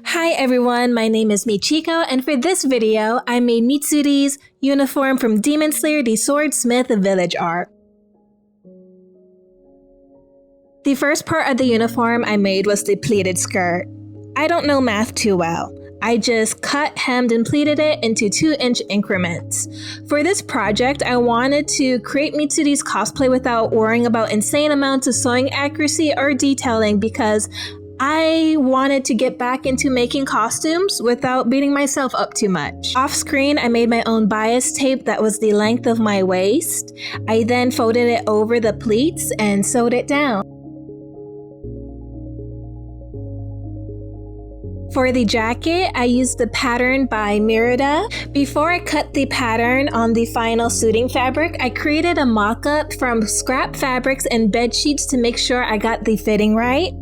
Hi everyone, my name is Michiko, and for this video, I made Mitsuri's uniform from Demon Slayer The Swordsmith Village Arc. The first part of the uniform I made was the pleated skirt. I don't know math too well. I just cut, hemmed, and pleated it into 2-inch increments. For this project, I wanted to create Mitsuri's cosplay without worrying about insane amounts of sewing accuracy or detailing because I wanted to get back into making costumes without beating myself up too much. Off screen, I made my own bias tape that was the length of my waist. I then folded it over the pleats and sewed it down. For the jacket, I used the pattern by Merida. Before I cut the pattern on the final suiting fabric, I created a mock-up from scrap fabrics and bed sheets to make sure I got the fitting right.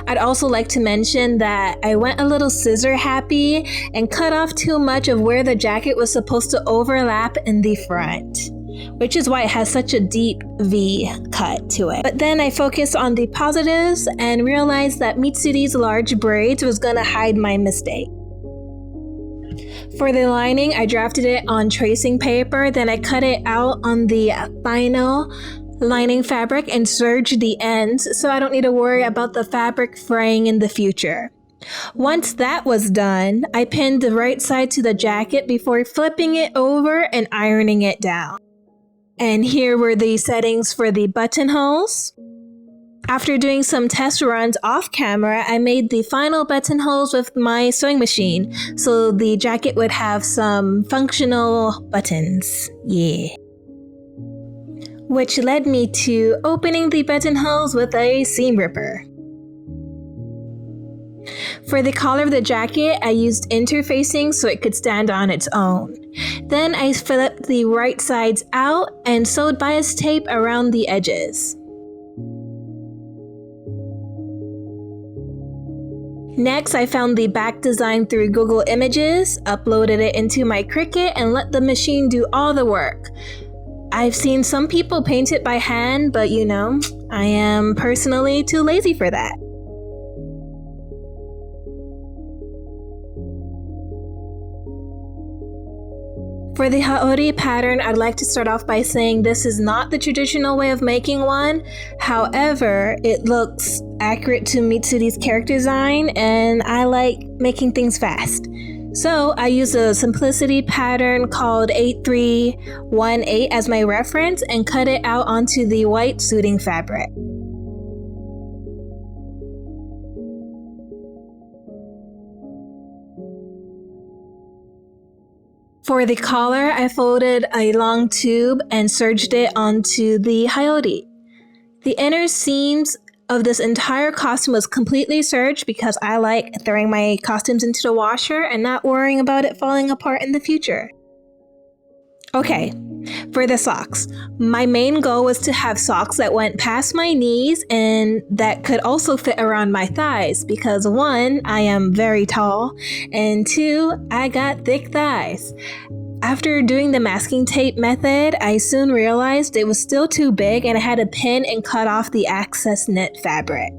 I'd also like to mention that I went a little scissor happy and cut off too much of where the jacket was supposed to overlap in the front, which is why it has such a deep V cut to it. But then I focused on the positives and realized that Mitsuri's large braids was gonna hide my mistake. For the lining, I drafted it on tracing paper, then I cut it out on the final lining fabric and serged the ends so I don't need to worry about the fabric fraying in the future. Once that was done, I pinned the right side to the jacket before flipping it over and ironing it down. And here were the settings for the buttonholes. After doing some test runs off camera, I made the final buttonholes with my sewing machine so the jacket would have some functional buttons. Yeah. Which led me to opening the buttonholes with a seam ripper. For the collar of the jacket, I used interfacing so it could stand on its own. Then I flipped the right sides out and sewed bias tape around the edges. Next, I found the back design through Google Images, uploaded it into my Cricut, and let the machine do all the work. I've seen some people paint it by hand, but you know, I am personally too lazy for that. For the Haori pattern, I'd like to start off by saying this is not the traditional way of making one. However, it looks accurate to Mitsuri's character design, and I like making things fast. So I used a simplicity pattern called 8318 as my reference and cut it out onto the white suiting fabric. For the collar, I folded a long tube and serged it onto the Haori. The inner seams of this entire costume was completely serged because I like throwing my costumes into the washer and not worrying about it falling apart in the future. Okay, for the socks. My main goal was to have socks that went past my knees and that could also fit around my thighs because 1, I am very tall, and 2, I got thick thighs. After doing the masking tape method, I soon realized it was still too big and I had to pin and cut off the excess knit fabric.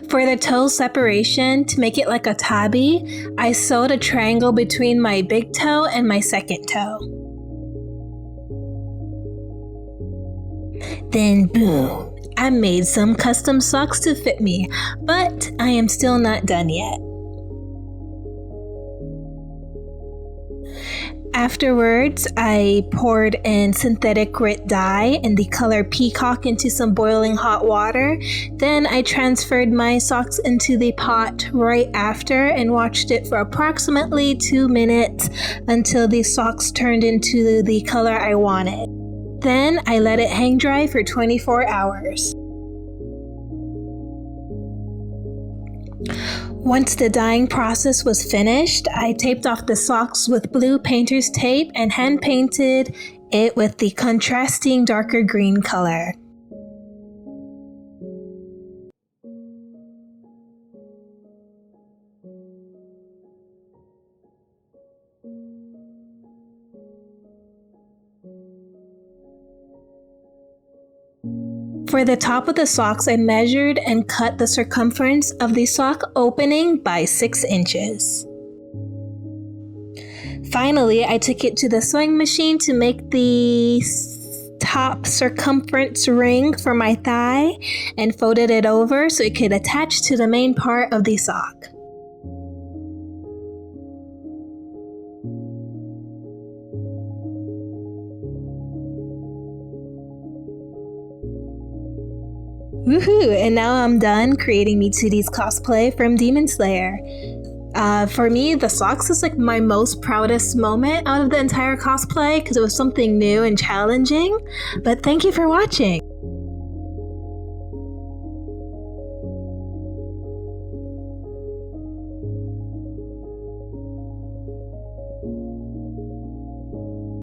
For the toe separation, to make it like a tabi, I sewed a triangle between my big toe and my second toe. Then boom, I made some custom socks to fit me, but I am still not done yet. Afterwards, I poured in synthetic grit dye in the color peacock into some boiling hot water. Then I transferred my socks into the pot right after and watched it for approximately 2 minutes until the socks turned into the color I wanted. Then I let it hang dry for 24 hours. Once the dyeing process was finished, I taped off the socks with blue painter's tape and hand painted it with the contrasting darker green color. For the top of the socks, I measured and cut the circumference of the sock opening by 6 inches. Finally, I took it to the sewing machine to make the top circumference ring for my thigh and folded it over so it could attach to the main part of the sock. Woohoo! And now I'm done creating MeTooDee's cosplay from Demon Slayer. For me, the socks is like my most proudest moment out of the entire cosplay because it was something new and challenging. But thank you for watching.